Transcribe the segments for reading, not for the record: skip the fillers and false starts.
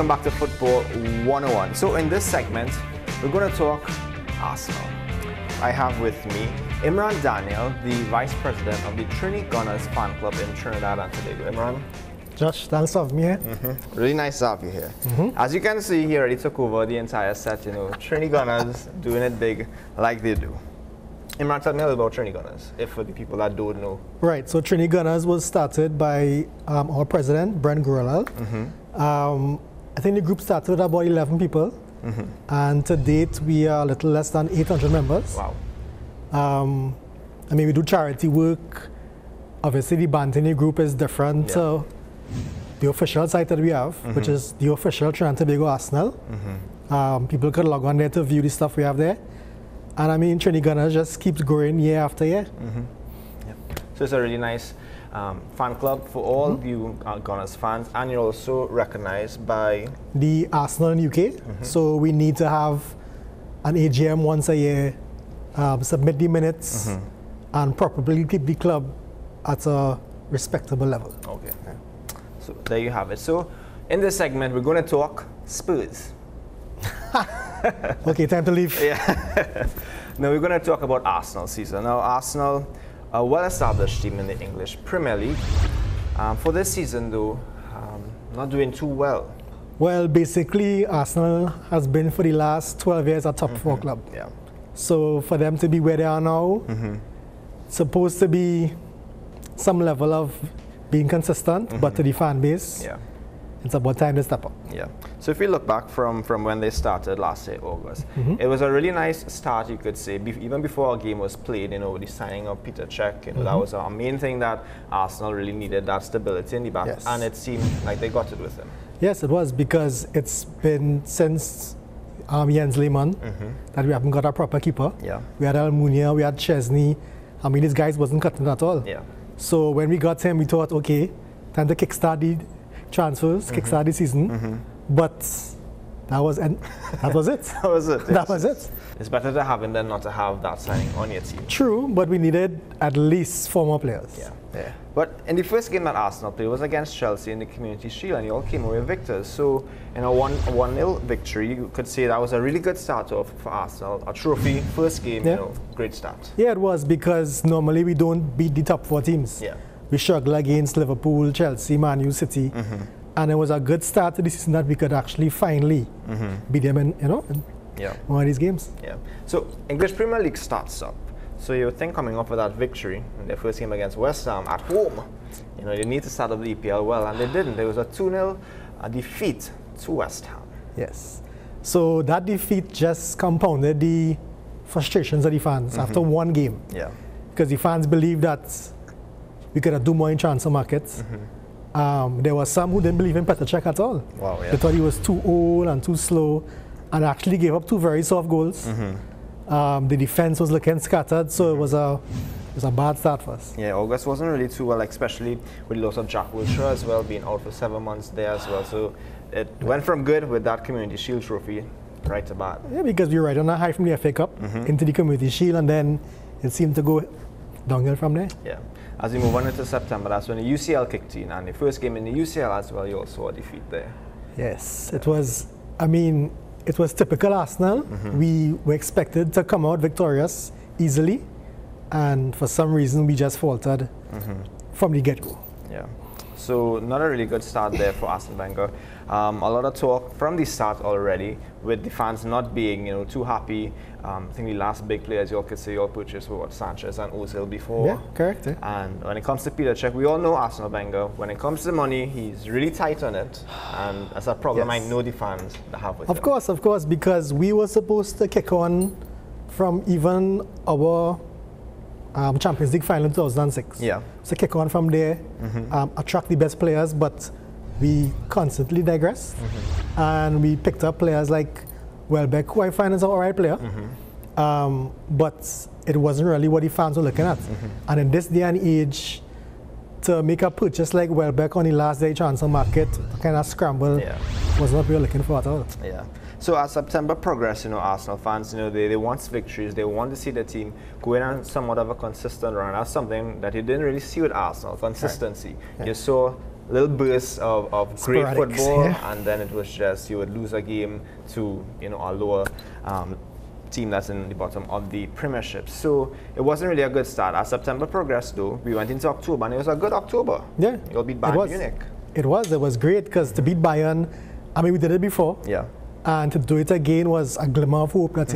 welcome back to Football 101. So in this segment, we're going to talk Arsenal. I have with me Imran Daniel, the Vice President of the Trini Gunners fan club in Trinidad and Tobago. Imran? Josh, thanks for having me here. Really nice to have you here. As you can see, he already took over the entire set, you know, Trini Gunners doing it big like they do. Imran, tell me a little about Trini Gunners, if for the people that don't know. Right, so Trini Gunners was started by our president, Brent Gurlal. I think the group started with about 11 people, and to date we are a little less than 800 members. Wow. I mean, we do charity work. Obviously, the Bantini group is different to the official site that we have, which is the official Trinidad and Tobago Arsenal. People could log on there to view the stuff we have there. And I mean, Trini Gunners just keeps growing year after year. So it's a really nice fan club for all you Gunners fans, and you're also recognized by the Arsenal in UK. So we need to have an AGM once a year, submit the minutes, and properly keep the club at a respectable level. Okay. So there you have it. So in this segment, we're going to talk Spurs. Okay, time to leave. Now we're going to talk about Arsenal season. Now Arsenal, a well-established team in the English Premier League. For this season though, not doing too well. Well, basically Arsenal has been for the last 12 years a top four club. So for them to be where they are now, supposed to be some level of being consistent, but to the fan base, it's about time to step up. So if you look back from when they started last year, August, it was a really nice start, you could say, even before our game was played, you know, the signing of Peter Cech, you know, that was our main thing that Arsenal really needed, that stability in the back, and it seemed like they got it with him. Yes, it was, because it's been since Jens Lehmann that we haven't got a proper keeper. We had Almunia, we had Chesney. I mean, these guys wasn't cutting at all. So when we got him, we thought, okay, time to kickstart the transfers, kickstart the season. But that was it. That was it. That was it. It's better to have him than not to have that signing on your team. True, but we needed at least 4 more players. But in the first game that Arsenal played was against Chelsea in the Community Shield, and you all came away victors. So in a 1-0 victory, you could say that was a really good start off for Arsenal. A trophy, first game, you know, great start. Yeah, it was, because normally we don't beat the top 4 teams. We struggle against Liverpool, Chelsea, Man U, City. And it was a good start to the season that we could actually finally beat them in, you know, one of these games. So English Premier League starts up. So you would think coming off of that victory in their first game against West Ham at home, you know, they need to start up the EPL well, and they didn't. There was a 2-0 defeat to West Ham. Yes. So that defeat just compounded the frustrations of the fans after one game. Because the fans believed that we could do more in transfer markets. There were some who didn't believe in Petr Cech at all. They thought he was too old and too slow, and actually gave up 2 very soft goals. The defense was looking scattered, so it was a bad start for us. August wasn't really too well, especially with the loss of Jack Wilshere as well, being out for 7 months there as well. So it went from good with that Community Shield trophy right to bad. Because we were right on a high from the FA Cup into the Community Shield, and then it seemed to go downhill from there. As we move on into September, that's when the UCL kicked in, and the first game in the UCL as well, you also saw a defeat there. Yes, it was, I mean, it was typical Arsenal. We were expected to come out victorious easily, and for some reason we just faltered from the get-go. So not a really good start there for Arsene Wenger. A lot of talk from the start already, with the fans not being, you know, too happy. I think the last big players you all could say you all purchased were Sanchez and Ozil before. Correct. And when it comes to Peter Cech, we all know Arsene Wenger. When it comes to money, he's really tight on it, and that's a problem I know the fans that have with him. Of course, because we were supposed to kick on from even our Champions League final in 2006. So kick on from there, attract the best players, but we constantly digress, and we picked up players like Welbeck, who I find is an alright player, but it wasn't really what the fans were looking at. And in this day and age, to make a purchase like Welbeck on the last day transfer market, kind of scramble, was not what we were looking for at all. So as September progressed, you know, Arsenal fans, you know, they want victories. They want to see the team going on somewhat of a consistent run. That's something that you didn't really see with Arsenal, consistency. You saw little bursts of great Sporadics, football, yeah. and then it was just you would lose a game to a lower team that's in the bottom of the Premiership. So it wasn't really a good start. As September progressed, though, we went into October, and it was a good October. Yeah, You'll beat Bayern Munich. It was great because to beat Bayern, I mean, we did it before. Yeah. And to do it again was a glimmer of hope that,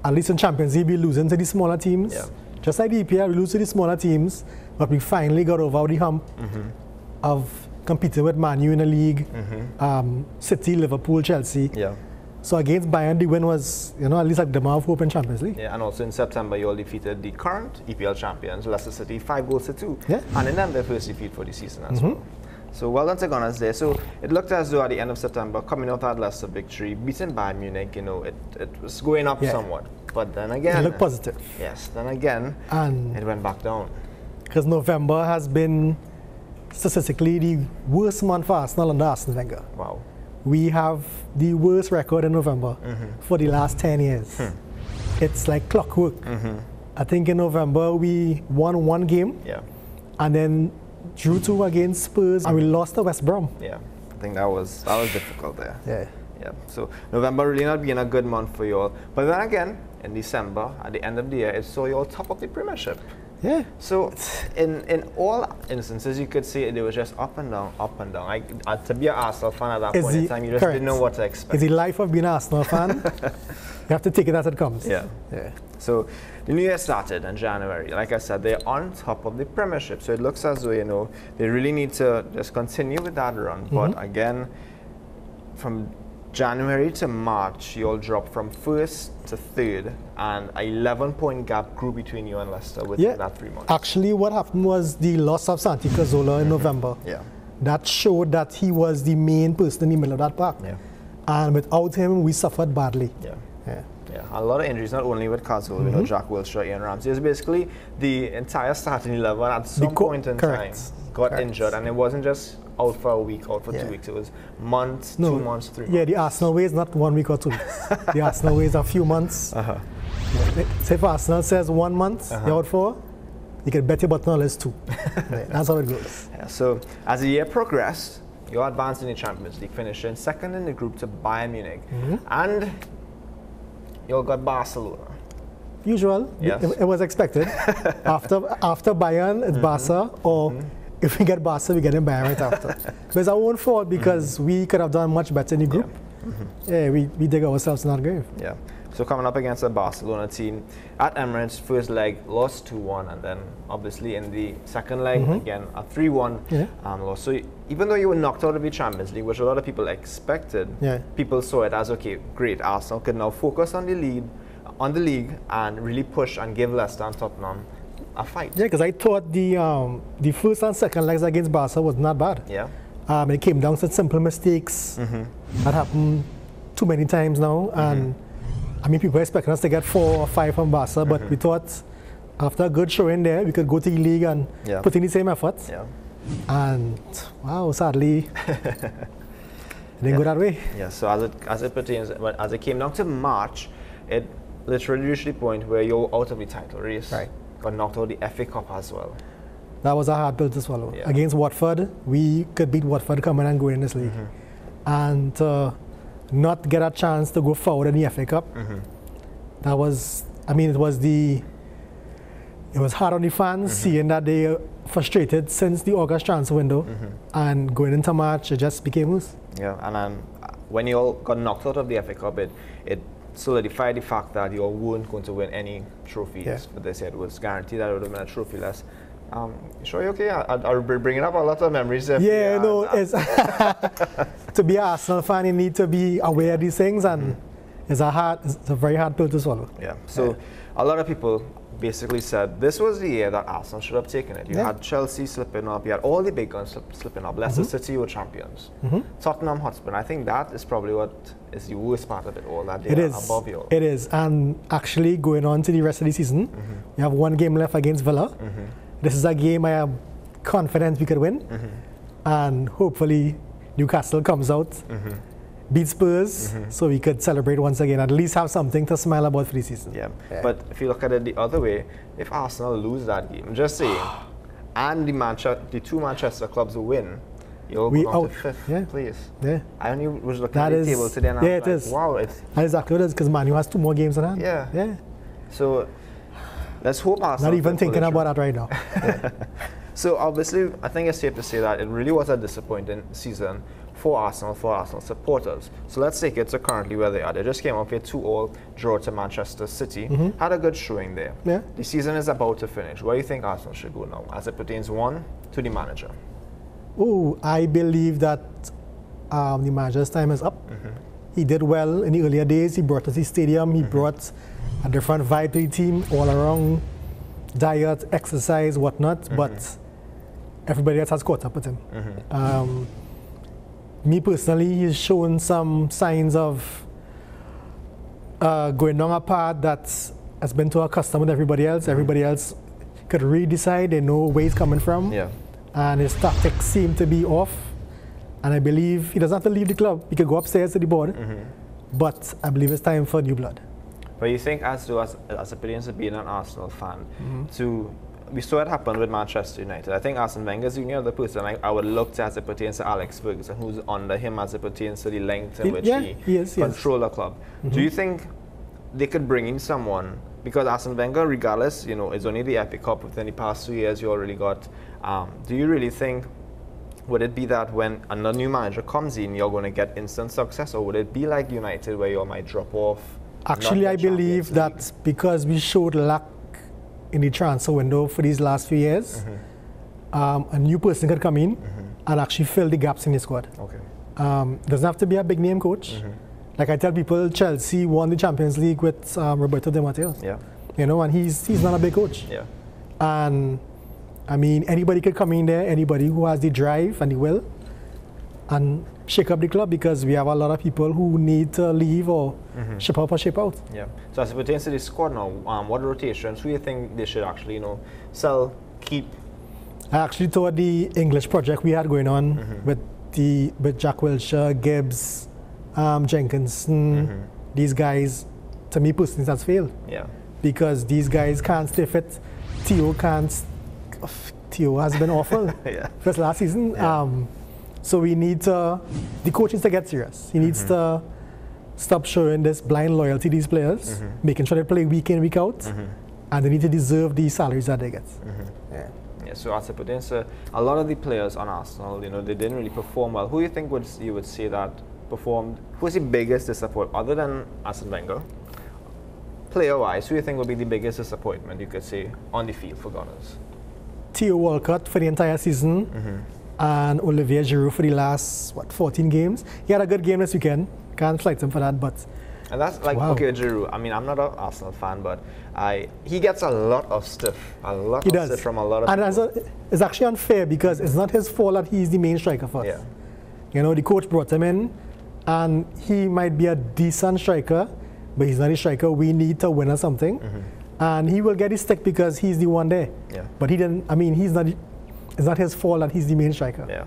at least in Champions League, we're losing to the smaller teams. Yeah. Just like the EPL, we lose to the smaller teams, but we finally got over the hump of competing with Man U in the league, City, Liverpool, Chelsea. Yeah. So against Bayern, the win was, at least a glimmer of hope in Champions League. Yeah, and also in September, you all defeated the current EPL champions, Leicester City, 5-2. Yeah. And in them, their first defeat for the season as well. So well done to Gunners there. So it looked as though at the end of September, coming out that Leicester victory, beating Bayern Munich, it was going up somewhat. But then again, it looked positive. Yes, then again, and it went back down. Because November has been statistically the worst month for Arsenal under Arsene Wenger. Wow. We have the worst record in November for the last 10 years. It's like clockwork. I think in November we won one game, and then drew 2 against Spurs, and we lost to West Brom. Yeah, I think that was difficult there. Yeah. So November really not being a good month for you all. But then again, in December, at the end of the year, it saw you all top of the Premiership. Yeah. So in all instances, you could say it was just up and down, up and down. To be an Arsenal fan at that point in time, you just didn't know what to expect. It's the life of being an Arsenal fan. You have to take it as it comes. Yeah. So the new year started in January. Like I said, they're on top of the Premiership. So it looks as though, they really need to just continue with that run. But again, from January to March, you all dropped from 1st to 3rd, and an 11-point gap grew between you and Leicester within that 3 months. Actually, what happened was the loss of Santi Cazorla in November. Yeah. That showed that he was the main person in the middle of that pack. Yeah. And without him, we suffered badly. Yeah. A lot of injuries, not only with Cazorla, Jack Wilshere, Ian Ramsey. It's basically the entire starting 11 at some point in time got injured, and it wasn't just out for a week, out for 2 weeks. It was months, 2 months, 3 months. Yeah, the Arsenal way is not 1 week or 2 weeks. The Arsenal way is a few months. Say if Arsenal says 1 month, you're out for, you can bet your button on it's 2. That's how it goes. Yeah, so as the year progressed, you advanced in the Champions League, finishing 2nd in the group to Bayern Munich. And you all got Barcelona. Usual. Yes. It was expected. after Bayern, it's Barca, or if we get Barca, we get him Bayern right after. But it's our own fault because we could have done much better in the group. Yeah, we dig ourselves in that grave. Yeah. So coming up against the Barcelona team at Emirates, first leg lost 2-1, and then obviously in the second leg again a 3-1 loss. So even though you were knocked out of the Champions League, which a lot of people expected, people saw it as okay, great. Arsenal could now focus on the league and really push and give Leicester and Tottenham a fight. Yeah, because I thought the first and second legs against Barca was not bad. Yeah. It came down to simple mistakes that happened too many times now, and I mean, people expecting us to get 4 or 5 from Barca, but we thought after a good showing there, we could go to the league and put in the same effort. Yeah. And wow, sadly, it didn't go that way. Yeah. So as it pertains, as it came down to March, it literally reached the point where you're out of the title race. Right. Got knocked out of the FA Cup as well. That was a hard pill to swallow. Yeah. Against Watford, we could beat Watford coming and going in this league, and not get a chance to go forward in the FA Cup. That was, I mean, it was hard on the fans seeing that they are frustrated since the August transfer window, and going into March, it just became worse. Yeah, and when you all got knocked out of the FA Cup, it solidified the fact that you all weren't going to win any trophies for this year. It was guaranteed that it would have been a trophy-less. Sure, you okay? I'll be bringing up a lot of memories. It's to be an Arsenal fan, you need to be aware of these things, and it's a very hard pill to swallow. Yeah. So a lot of people basically said this was the year that Arsenal should have taken it. You had Chelsea slipping up, you had all the big guns slipping up. Leicester City were champions. Tottenham Hotspur. I think that is probably what is the worst part of it all. That they are above you. It is, and actually going on to the rest of the season, we have 1 game left against Villa. This is a game I am confident we could win, and hopefully Newcastle comes out, beats Spurs, so we could celebrate once again, at least have something to smile about for the season. Yeah. But if you look at it the other way, if Arsenal lose that game, just saying, and the two Manchester clubs who win, you'll go down to fifth place. Yeah. I only was looking at the table today and I was like, wow, it's... That's exactly what it is, because Man U has 2 more games in hand. Yeah. Yeah. So let's hope Arsenal... Not even thinking about that right now. So obviously, I think it's safe to say that it really was a disappointing season for Arsenal supporters. So let's take it to currently where they are. They just came up with a 2-2 draw to Manchester City. Had a good showing there. Yeah. The season is about to finish. Where do you think Arsenal should go now, as it pertains, one, to the manager? Oh, I believe that the manager's time is up. He did well in the earlier days. He brought us the stadium. He brought a different vibe to the team, all around diet, exercise, whatnot. But everybody else has caught up with him. Me personally, he's shown some signs of going down a path that has been too accustomed with everybody else. Everybody else could really decide. They know where he's coming from. Yeah. And his tactics seem to be off. And I believe he doesn't have to leave the club. He could go upstairs to the board. But I believe it's time for new blood. But you think, as it pertains to being an Arsenal fan, we saw it happen with Manchester United. I think Arsene Wenger is the other person I would look to as it pertains to Alex Ferguson, who's under him as it pertains to the length in which he controls the club. Do you think they could bring in someone? Because Arsene Wenger, regardless, is only the FA Cup within the past 2 years you already got. Do you really think, would it be that when another new manager comes in, you're going to get instant success, or would it be like United where you might drop off? Actually, I believe that because we showed lack in the transfer window for these last few years, a new person could come in and actually fill the gaps in the squad. Okay. Doesn't have to be a big name coach. Like I tell people, Chelsea won the Champions League with Roberto Di Matteo. Yeah. And he's not a big coach. Yeah. And I mean, anybody could come in there, anybody who has the drive and the will, and shake up the club, because we have a lot of people who need to leave or ship up or ship out. Yeah. So as it pertains to the squad now, what rotations do you think they should actually, sell, keep? I actually thought the English project we had going on with Jack Wilshere, Gibbs, Jenkinson, these guys, to me personally, that's failed. Yeah. Because these guys can't stay fit. Theo has been awful for last season. Yeah. So we need the coach needs to get serious. He needs to stop showing this blind loyalty to these players, making sure they play week in, week out, and they need to deserve the salaries that they get. Yeah, so as it pertains to a lot of the players on Arsenal, they didn't really perform well. Who do you think you would say that performed? Who's the biggest disappointment, other than Arsene Wenger? Player-wise, who do you think would be the biggest disappointment, you could say, on the field for Gunners? Theo Walcott for the entire season, and Olivier Giroud for the last, 14 games. He had a good game this weekend. Can't slight him for that, but... And that's like, okay, Giroud, I mean, I'm not an Arsenal fan, but he gets a lot of stiff. Stiff from a lot of people. And it's actually unfair, because it's not his fault that he's the main striker for us. Yeah. The coach brought him in, and he might be a decent striker, but he's not a striker. We need to win or something. And he will get his stick because he's the one there. Yeah. But he didn't, it's not his fault that he's the main striker. Yeah.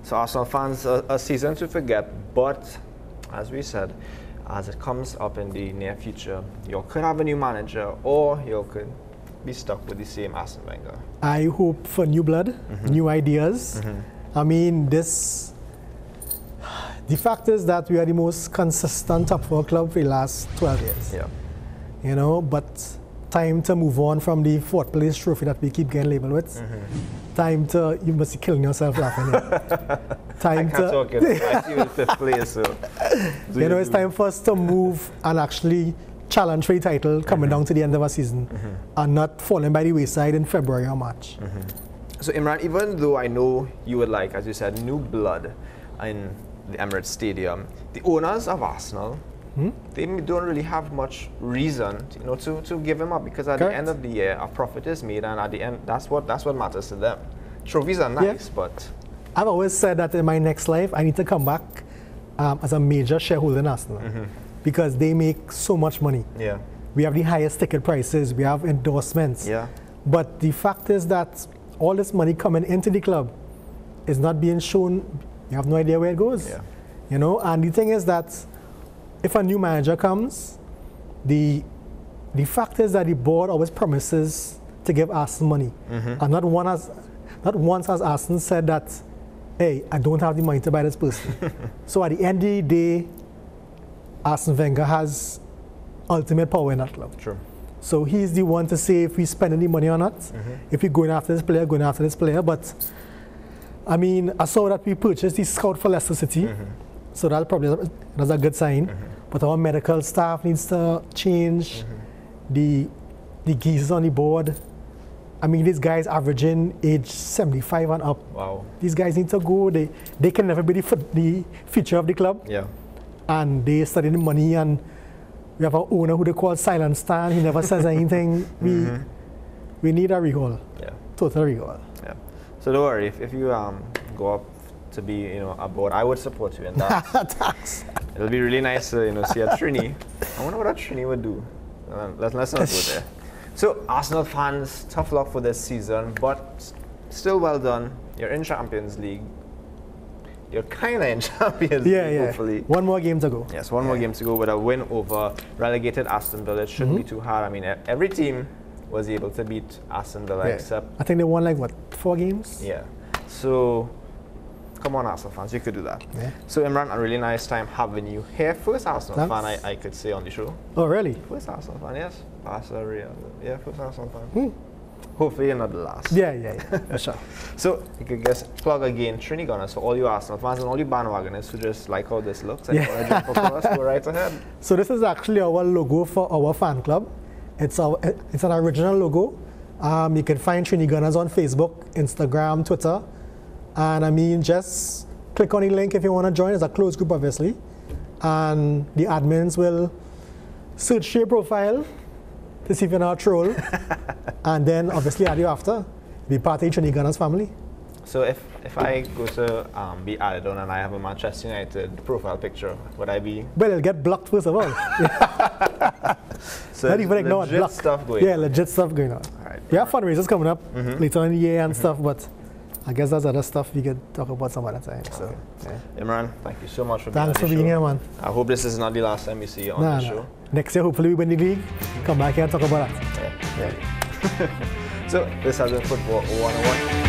So Arsenal fans, a season to forget, but as we said, as it comes up in the near future, you could have a new manager, or you could be stuck with the same Arsene Wenger. I hope for new blood, new ideas. I mean, the fact is that we are the most consistent top 4 club for the last 12 years. Yeah. But time to move on from the 4th place trophy that we keep getting labeled with. Time to, you must be killing yourself laughing. I can't talk it. I see you in 5th place. So. It's time for us to move and actually challenge for the title coming down to the end of our season, and not falling by the wayside in February or March. So Imran, even though I know you would like, as you said, new blood in the Emirates Stadium, the owners of Arsenal, they don't really have much reason, to give him up, because at the end of the year, a profit is made, and at the end, that's what matters to them. Trophies are nice, but I've always said that in my next life, I need to come back as a major shareholder in Arsenal, because they make so much money. Yeah, we have the highest ticket prices, we have endorsements. Yeah, but the fact is that all this money coming into the club is not being shown. You have no idea where it goes. Yeah, and the thing is that if a new manager comes, the fact is that the board always promises to give Arsenal money. And not once has Arsenal said that, hey, I don't have the money to buy this person. So at the end of the day, Arsene Wenger has ultimate power in that club. True. So he's the one to say if we spend any money or not, if we're going after this player, going after this player. But I mean, I saw that we purchased the scout for Leicester City, so that's a good sign. But our medical staff needs to change. The geezers on the board. I mean, these guys averaging age 75 and up. Wow. These guys need to go. They can never be the future of the club. Yeah. And they study the money, and we have an owner who they call Silent Stan. He never says anything. We need a recall. Yeah. Total recall. Yeah. So don't worry, if you go up to be a board, I would support you in that. It'll be really nice to see a Trini. I wonder what a Trini would do. Let's not go there. So Arsenal fans, tough luck for this season, but still well done. You're in Champions League. You're kind of in Champions League, hopefully. One more game to go. Yes, one more game to go with a win over relegated Aston Villa. It shouldn't be too hard. I mean, every team was able to beat Aston Villa except... I think they won like, what, 4 games? Yeah. So, come on, Arsenal fans, you could do that. Yeah. So, Imran, a really nice time having you here. First Arsenal fan, I could say on the show. Oh, really? First Arsenal fan, yes. Yeah, first Arsenal fan. Hopefully you're not the last. Yeah, for sure. So, you could just plug again Trini Gunners for all you Arsenal fans and all you bandwagoners who just like how this looks and want to jump across, go right ahead. So, this is actually our logo for our fan club. It's an original logo. You can find Trini Gunners on Facebook, Instagram, Twitter. And I mean, just click on the link if you want to join. It's a closed group, obviously. And the admins will search your profile to see if you're not a troll. And then, obviously, add you after. Be part of the Trini Gunners family. So if I go to be added on and I have a Manchester United profile picture, would I be... Well, it'll get blocked first of all. So not even ignore legit stuff going on. Yeah, legit stuff going on. All right, we have fundraisers coming up later in the year and stuff, but I guess that's other stuff we could talk about some other time. So, Imran, thank you so much for being on the show. Thanks for being here, man. I hope this is not the last time we see you on the show. Next year, hopefully we win the league. Come back here and talk about that. So this has been Football 101.